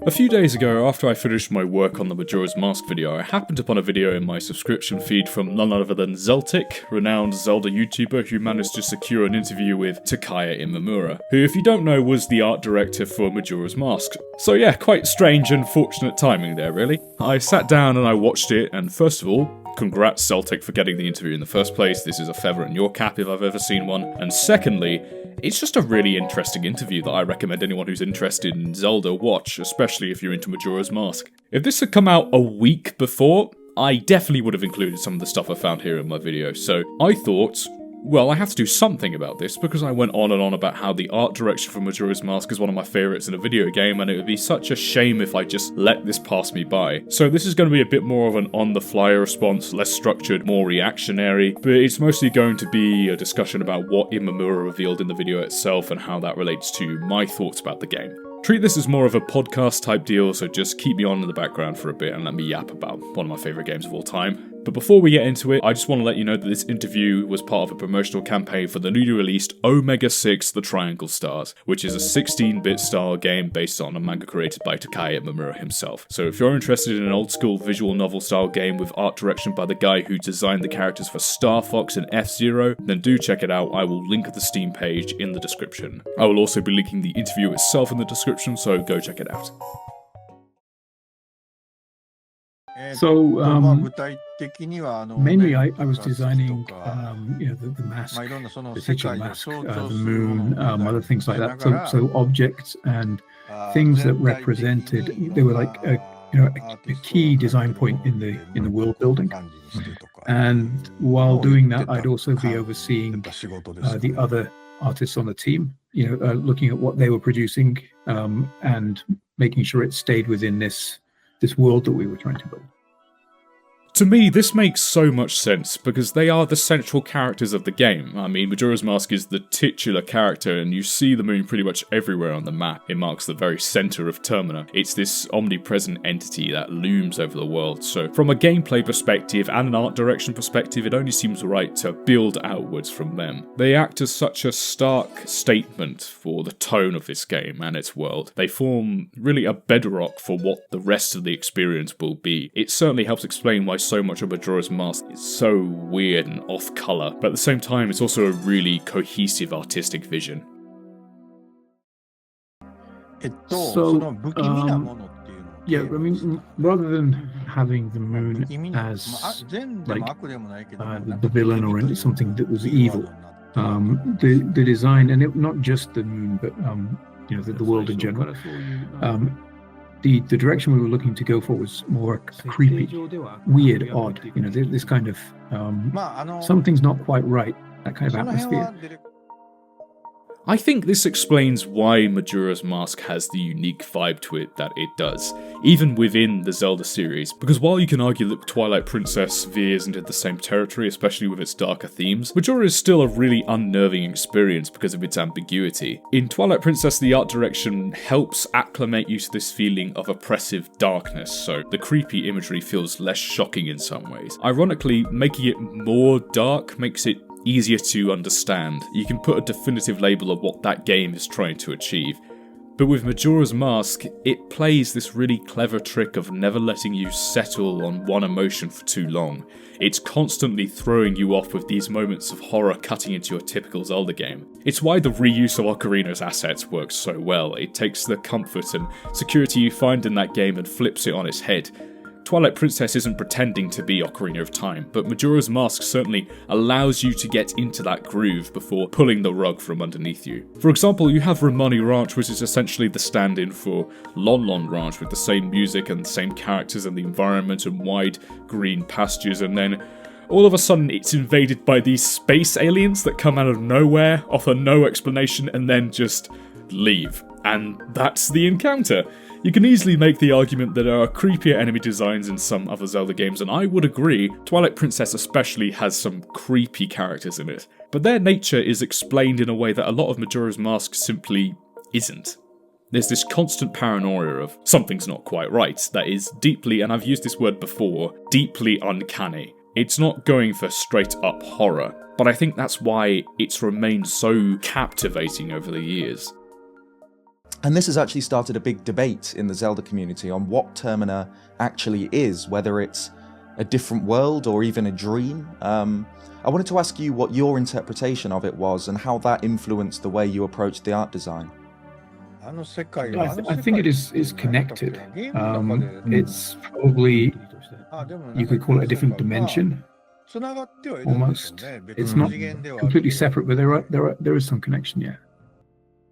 A few days ago, after I finished my work on the Majora's Mask video, I happened upon a video in my subscription feed from none other than Zeltik, renowned Zelda YouTuber who managed to secure an interview with Takaya Imamura, who, if you don't know, was the art director for Majora's Mask. So yeah, quite strange and fortunate timing there, really. I sat down and I watched it, and first of all, congrats Zeltik for getting the interview in the first place. This is a feather in your cap if I've ever seen one. And secondly, it's just a really interesting interview that I recommend anyone who's interested in Zelda watch, especially if you're into Majora's Mask. If this had come out a week before, I definitely would have included some of the stuff I found here in my video. So I thought, well, I have to do something about this because I went on and on about how the art direction for Majora's Mask is one of my favourites in a video game, and it would be such a shame if I just let this pass me by. So this is going to be a bit more of an on-the-fly response, less structured, more reactionary, but it's mostly going to be a discussion about what Imamura revealed in the video itself and how that relates to my thoughts about the game. Treat this as more of a podcast type deal, so just keep me on in the background for a bit and let me yap about one of my favourite games of all time. But before we get into it, I just want to let you know that this interview was part of a promotional campaign for the newly released Omega 6 The Triangle Stars, which is a 16-bit style game based on a manga created by Takaya Imamura himself. So if you're interested in an old school visual novel style game with art direction by the guy who designed the characters for Star Fox and F-Zero, then do check it out. I will link the Steam page in the description. I will also be linking the interview itself in the description, so go check it out. So mainly I was designing the mask, the digital mask, the moon, other things like that. So objects and things that represented, they were like a key design point in the world building. And while doing that, I'd also be overseeing the other artists on the team, looking at what they were producing and making sure it stayed within this world that we were trying to build. To me, this makes so much sense, because they are the central characters of the game. I mean, Majora's Mask is the titular character, and you see the moon pretty much everywhere on the map. It marks the very centre of Termina. It's this omnipresent entity that looms over the world, so from a gameplay perspective and an art direction perspective, it only seems right to build outwards from them. They act as such a stark statement for the tone of this game and its world. They form really a bedrock for what the rest of the experience will be. It certainly helps explain why so much of Majora's Mask is so weird and off-colour, but at the same time it's also a really cohesive artistic vision. So, yeah, I mean, rather than having the moon as like the villain or something that was evil, the design, and not just the moon, but the world in general. The direction we were looking to go for was more creepy, weird, odd. This kind of something's not quite right. That kind of atmosphere. I think this explains why Majora's Mask has the unique vibe to it that it does, even within the Zelda series, because while you can argue that Twilight Princess veers into the same territory, especially with its darker themes, Majora is still a really unnerving experience because of its ambiguity. In Twilight Princess, the art direction helps acclimate you to this feeling of oppressive darkness, so the creepy imagery feels less shocking in some ways. Ironically, making it more dark makes it easier to understand. You can put a definitive label of what that game is trying to achieve. But with Majora's Mask, it plays this really clever trick of never letting you settle on one emotion for too long. It's constantly throwing you off with these moments of horror cutting into your typical Zelda game. It's why the reuse of Ocarina's assets works so well. It takes the comfort and security you find in that game and flips it on its head. Twilight Princess isn't pretending to be Ocarina of Time, but Majora's Mask certainly allows you to get into that groove before pulling the rug from underneath you. For example, you have Romani Ranch, which is essentially the stand-in for Lon Lon Ranch, with the same music and the same characters and the environment and wide green pastures, and then all of a sudden it's invaded by these space aliens that come out of nowhere, offer no explanation, and then just leave. And that's the encounter. You can easily make the argument that there are creepier enemy designs in some other Zelda games, and I would agree, Twilight Princess especially has some creepy characters in it. But their nature is explained in a way that a lot of Majora's Mask simply isn't. There's this constant paranoia of something's not quite right that is deeply, and I've used this word before, deeply uncanny. It's not going for straight up horror, but I think that's why it's remained so captivating over the years. And this has actually started a big debate in the Zelda community on what Termina actually is, whether it's a different world or even a dream. I wanted to ask you what your interpretation of it was and how that influenced the way you approached the art design. I think it is connected. It's probably, you could call it a different dimension, almost. It's not completely separate, but there is some connection, yeah.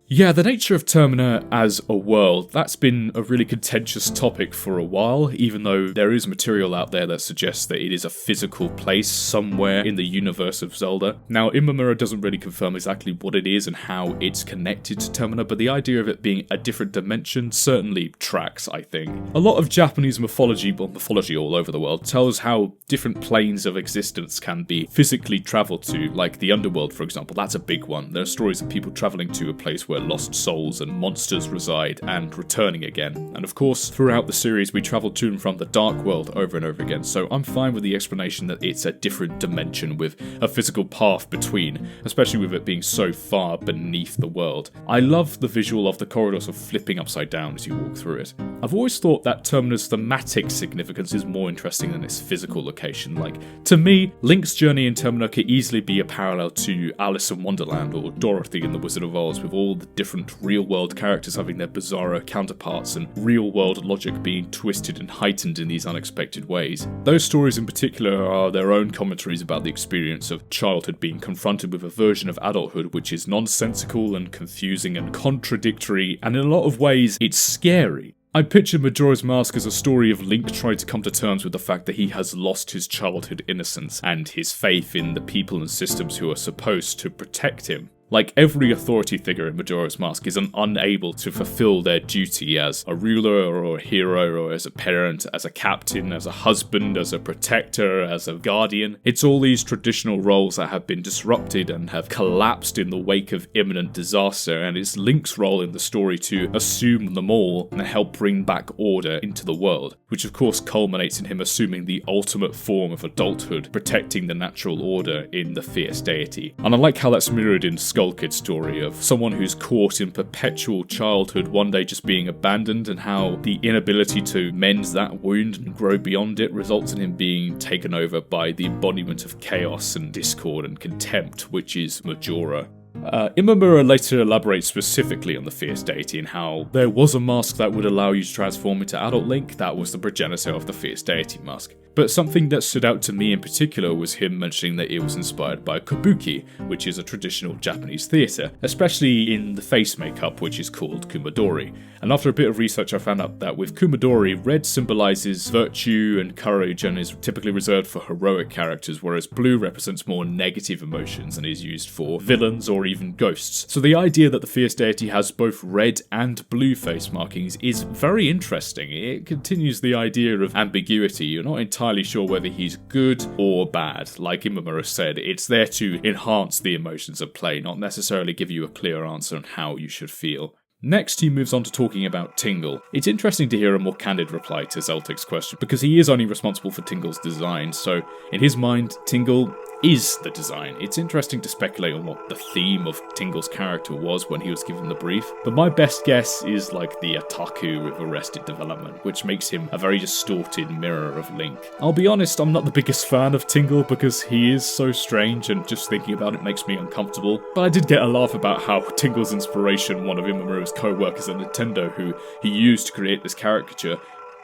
Yeah, the nature of Termina as a world, that's been a really contentious topic for a while, even though there is material out there that suggests that it is a physical place somewhere in the universe of Zelda. Now, Imamura doesn't really confirm exactly what it is and how it's connected to Termina, but the idea of it being a different dimension certainly tracks, I think. A lot of Japanese mythology, well, mythology all over the world, tells how different planes of existence can be physically travelled to, like the underworld, for example. That's a big one. There are stories of people travelling to a place where lost souls and monsters reside and returning again. And of course, throughout the series we travel to and from the dark world over and over again, so I'm fine with the explanation that it's a different dimension with a physical path between, especially with it being so far beneath the world. I love the visual of the corridors of flipping upside down as you walk through it. I've always thought that Termina's thematic significance is more interesting than its physical location. Like, to me, Link's journey in Termina could easily be a parallel to Alice in Wonderland or Dorothy in The Wizard of Oz, with all the different real-world characters having their bizarro counterparts and real-world logic being twisted and heightened in these unexpected ways. Those stories in particular are their own commentaries about the experience of childhood being confronted with a version of adulthood which is nonsensical and confusing and contradictory, and in a lot of ways it's scary. I pictured Majora's Mask as a story of Link trying to come to terms with the fact that he has lost his childhood innocence and his faith in the people and systems who are supposed to protect him. Like every authority figure in Majora's Mask is unable to fulfill their duty as a ruler or a hero or as a parent, as a captain, as a husband, as a protector, as a guardian. It's all these traditional roles that have been disrupted and have collapsed in the wake of imminent disaster, and it's Link's role in the story to assume them all and help bring back order into the world, which of course culminates in him assuming the ultimate form of adulthood, protecting the natural order in the fierce deity. And I like how that's mirrored in Skull Kid's story of someone who's caught in perpetual childhood one day just being abandoned, and how the inability to mend that wound and grow beyond it results in him being taken over by the embodiment of chaos and discord and contempt, which is Majora. Imamura later elaborates specifically on the fierce deity and how there was a mask that would allow you to transform into adult Link. That was the progenitor of the fierce deity mask. But something that stood out to me in particular was him mentioning that it was inspired by Kabuki, which is a traditional Japanese theatre, especially in the face makeup, which is called kumadori. And after a bit of research I found out that with kumadori, red symbolises virtue and courage and is typically reserved for heroic characters, whereas blue represents more negative emotions and is used for villains or even ghosts. So the idea that the fierce deity has both red and blue face markings is very interesting. It continues the idea of ambiguity. You're not entirely sure whether he's good or bad. Like Imamura said, it's there to enhance the emotions of play, not necessarily give you a clear answer on how you should feel. Next, he moves on to talking about Tingle. It's interesting to hear a more candid reply to Zeltik's question, because he is only responsible for Tingle's design, so in his mind, Tingle is the design. It's interesting to speculate on what the theme of Tingle's character was when he was given the brief, but my best guess is like the otaku with Arrested Development, which makes him a very distorted mirror of Link. I'll be honest, I'm not the biggest fan of Tingle because he is so strange and just thinking about it makes me uncomfortable, but I did get a laugh about how Tingle's inspiration, one of Imamura's co-workers at Nintendo who he used to create this caricature,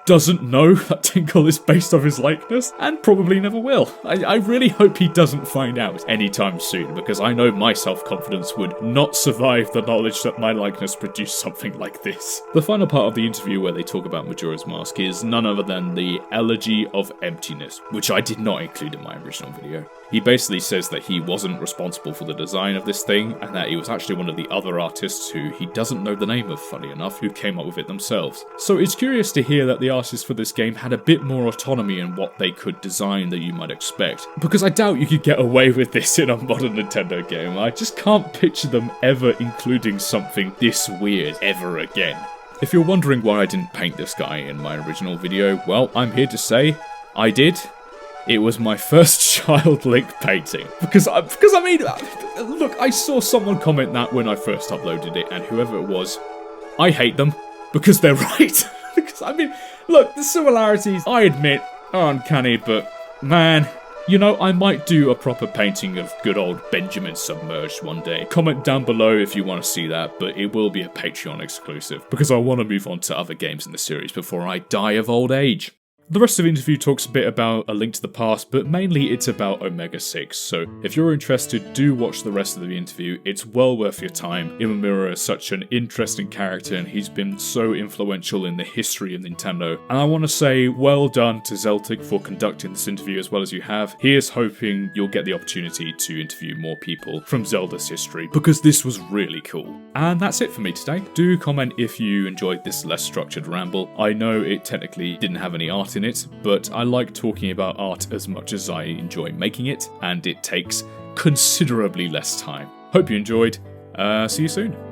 doesn't know that Tingle is based off his likeness, and probably never will. I really hope he doesn't find out anytime soon, because I know my self-confidence would not survive the knowledge that my likeness produced something like this. The final part of the interview where they talk about Majora's Mask is none other than the Elegy of Emptiness, which I did not include in my original video. He basically says that he wasn't responsible for the design of this thing, and that it was actually one of the other artists who he doesn't know the name of, funny enough, who came up with it themselves. So it's curious to hear that the artists for this game had a bit more autonomy in what they could design than you might expect, because I doubt you could get away with this in a modern Nintendo game. I just can't picture them ever including something this weird ever again. If you're wondering why I didn't paint this guy in my original video, well, I'm here to say I did. It was my first child Link painting. Because I mean, look, I saw someone comment that when I first uploaded it, and whoever it was I hate them because they're right. Because, I mean, look, the similarities, I admit, are uncanny, but man, you know, I might do a proper painting of good old Benjamin Submerged one day. Comment down below if you want to see that, but it will be a Patreon exclusive, because I want to move on to other games in the series before I die of old age. The rest of the interview talks a bit about A Link to the Past, but mainly it's about Omega 6, so if you're interested, do watch the rest of the interview. It's well worth your time. Imamura is such an interesting character, and he's been so influential in the history of Nintendo. And I want to say well done to Zeltik for conducting this interview as well as you have. Here's hoping you'll get the opportunity to interview more people from Zelda's history, because this was really cool. And that's it for me today. Do comment if you enjoyed this less structured ramble. I know it technically didn't have any art in it, but I like talking about art as much as I enjoy making it, and it takes considerably less time. Hope you enjoyed. See you soon.